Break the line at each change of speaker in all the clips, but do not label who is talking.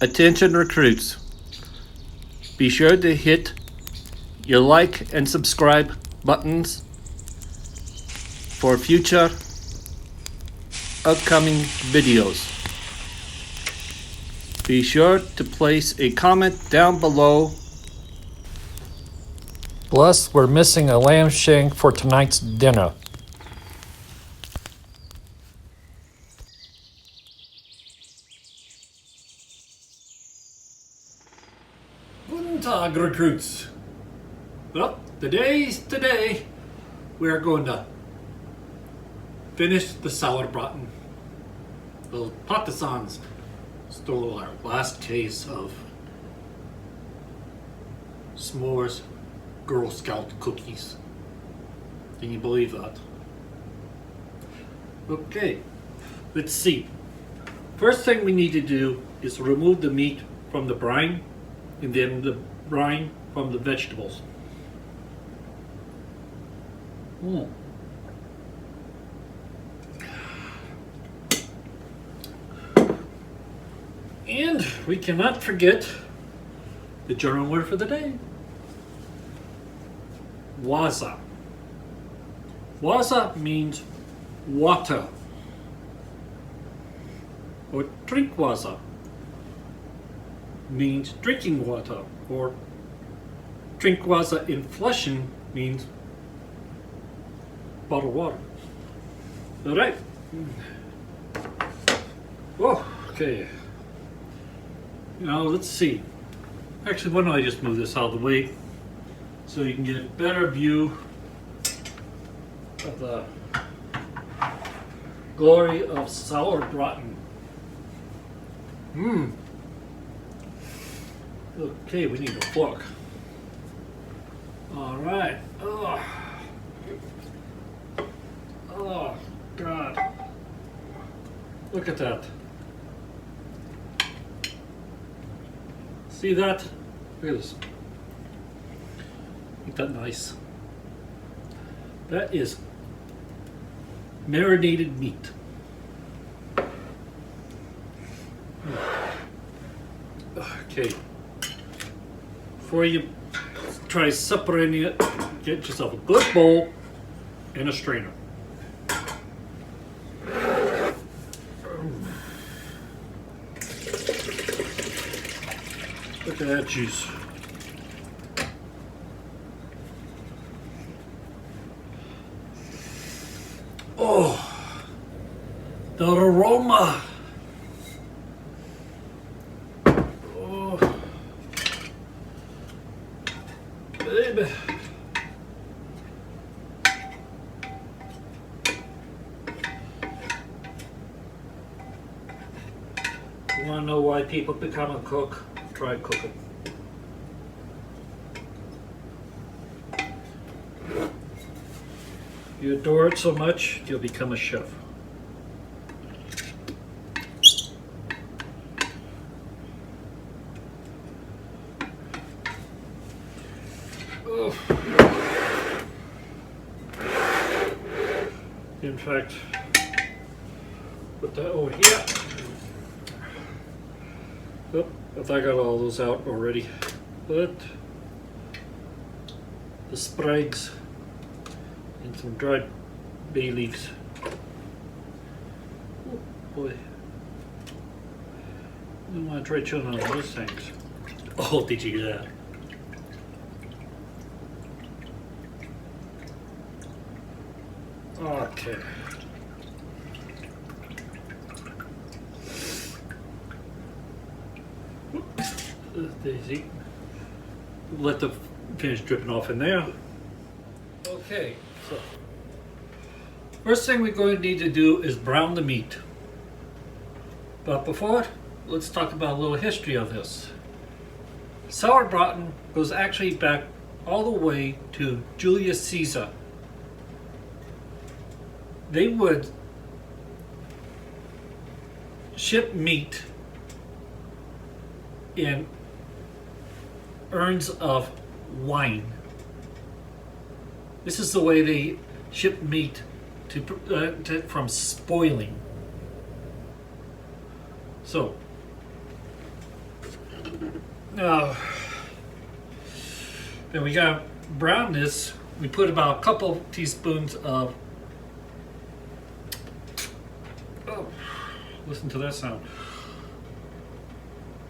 Attention recruits, be sure to hit your like and subscribe buttons for future upcoming videos. Be sure to place a comment down below.
Plus, we're missing a lamb shank for tonight's dinner.
Guten Tag, recruits. Well, today's today. We're going to finish the sauerbraten. The partisans stole our last case of s'mores Girl Scout cookies. Can you believe that? Okay, let's see. First thing we need to do is remove the meat from the brine and then the brine from the vegetables. And we cannot forget the German word for the day. Wasser. Wasser means water. Or Trinkwasser means drinking water. Or Trinkwasser in Flaschen means bottled water. All right. Whoa, okay. Now let's see. Actually, why don't I just move this out of the way so you can get a better view of the glory of sauerbraten. Okay, we need a fork. All right. Oh, God. Look at that. See that? Look at this. Ain't that nice? That is marinated meat. Okay. Before you try separating it, get yourself a good bowl and a strainer. Look at that juice. Oh, the aroma. Oh, baby. You want to know why people become a cook? Try cooking. You adore it so much, you'll become a chef. Oh. In fact, put that over here. Oh, I got all those out already. But the sprigs and some dried bay leaves. Oh boy. I don't want to try chewing on those things. Oh, did you hear that? Okay. Daisy. Let the finish dripping off in there. Okay, so first thing we're going to need to do is brown the meat. But before, let's talk about a little history of this. Sauerbraten goes actually back all the way to Julius Caesar. They would ship meat in urns of wine. This is the way they ship meat from spoiling. So Now, then we got brown this. We put about a couple teaspoons of, oh, listen to that sound,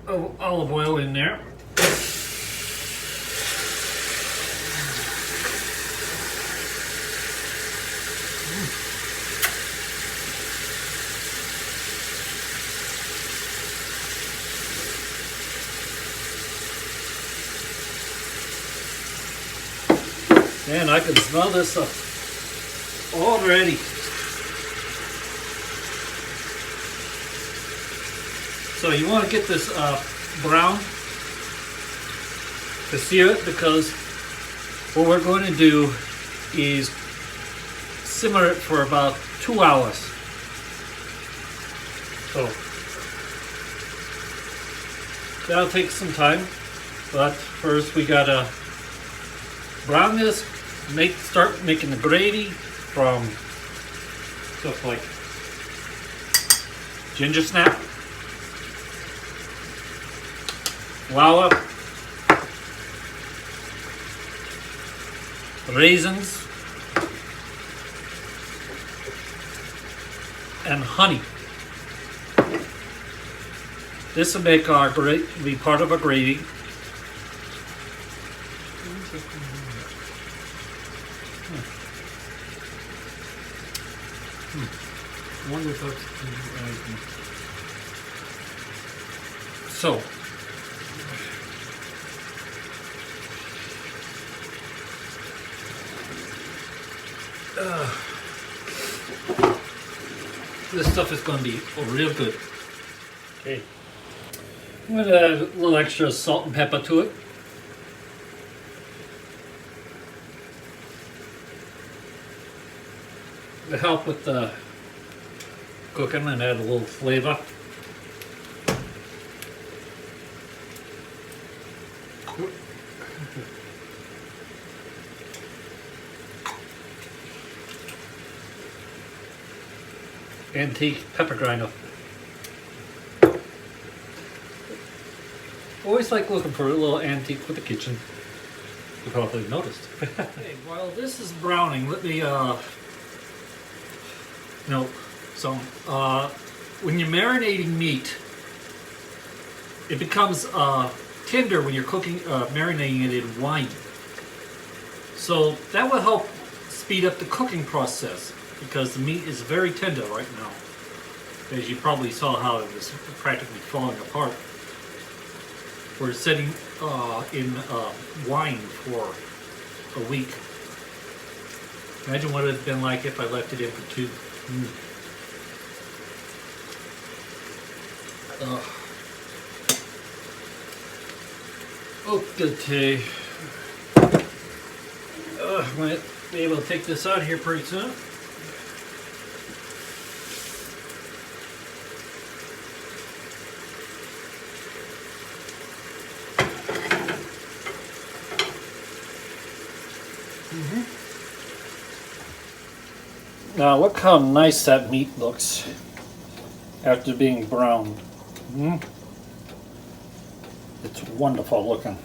of olive oil in there. Man, I can smell this stuff already. So you want to get this brown to sear it, because what we're going to do is simmer it for about 2 hours. So that'll take some time, but first we gotta brown this. Start making the gravy from stuff like ginger snap, flour, raisins, and honey. This will make our be part of our gravy. One without so this stuff is going to be real good. Okay, I'm going to add a little extra salt and pepper to it. To help with the cooking and add a little flavor. Antique pepper grinder. Always like looking for a little antique for the kitchen. You probably noticed. Okay, while this is browning, let me so when you're marinating meat, it becomes tender when you're cooking, marinating it in wine. So that will help speed up the cooking process, because the meat is very tender right now. As you probably saw how it was practically falling apart. We're setting in wine for a week. Imagine what it would have been like if I left it in for 2. Okay. Might be able to take this out here pretty soon. Now look how nice that meat looks after being browned. It's wonderful looking.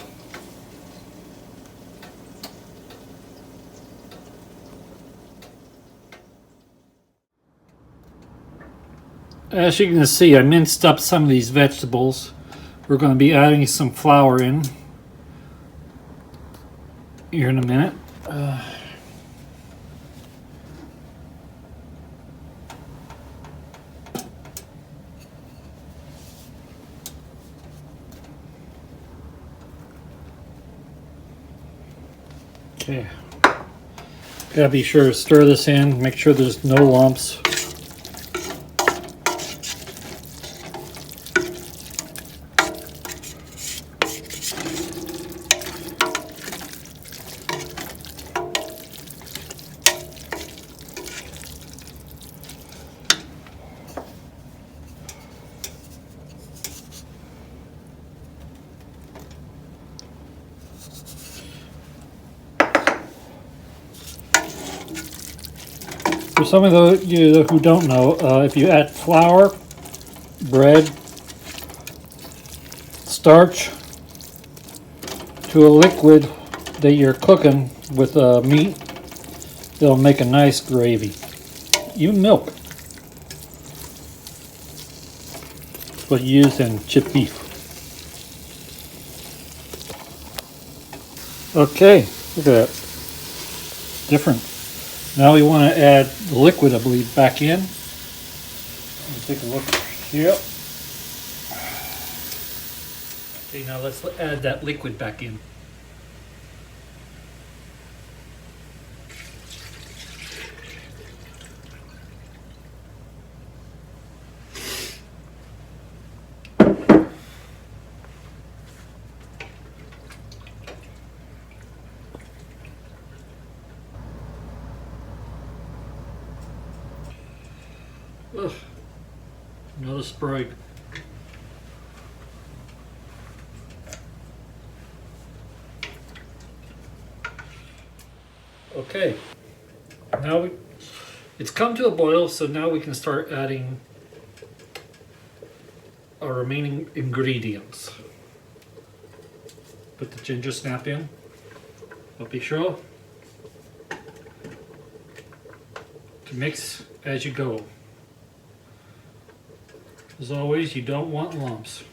As you can see, I minced up some of these vegetables. We're going to be adding some flour in here in a minute. Okay. Gotta be sure to stir this in, make sure there's no lumps. For some of you who don't know, if you add flour, bread, starch, to a liquid that you're cooking with meat, it'll make a nice gravy. Even milk. It's what you use in chipped beef. Okay, look at that. Different. Now we want to add the liquid, I believe, back in. Let me take a look here. Okay, now let's add that liquid back in. Ugh, another Sprite. Okay, now it's come to a boil, so now we can start adding our remaining ingredients. Put the ginger snap in, but be sure to mix as you go. As always, you don't want lumps.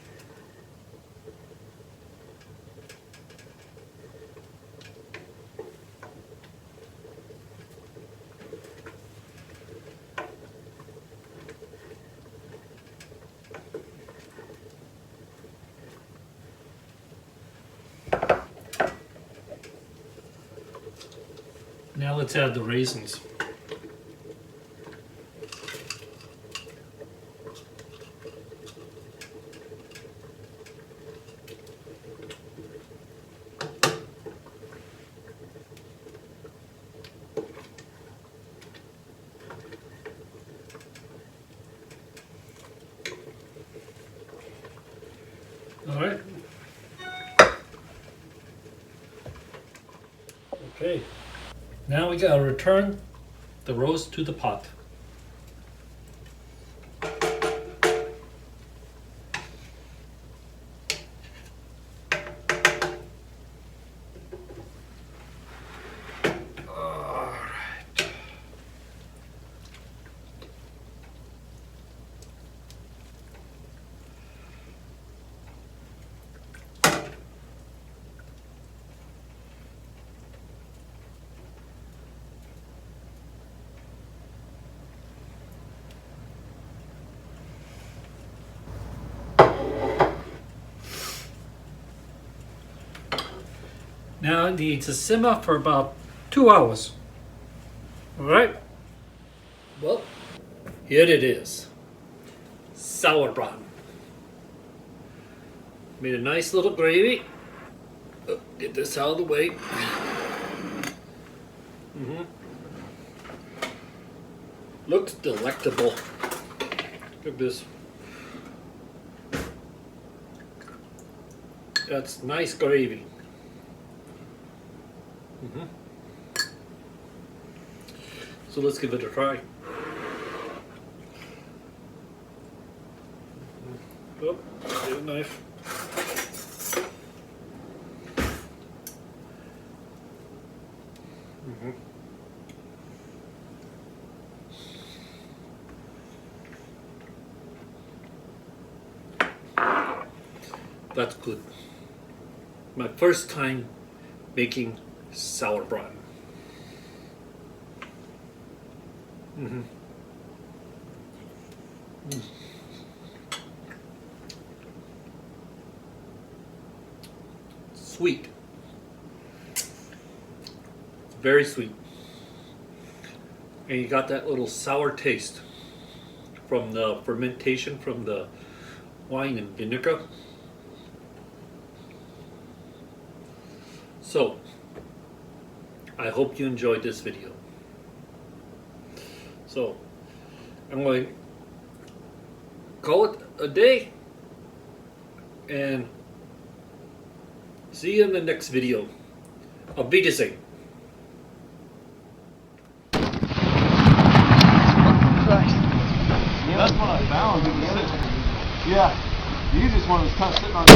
Now let's add the raisins. All right. Okay. Now we gotta return the roast to the pot. Now it needs to simmer for about 2 hours. Alright? Well, here it is. Sauerbraten. Made a nice little gravy. Oh, get this out of the way. Looks delectable. Look at this. That's nice gravy. So let's give it a try. Oh, get a knife. That's good. My first time making sauerbraten. Sweet. Very sweet. And you got that little sour taste from the fermentation from the wine and vinegar. So, I hope you enjoyed this video. So, I'm going to call it a day and see you in the next video. Auf Wiedersehen.
Yeah, that's what I found. Yeah, the easiest one was kind of sitting on.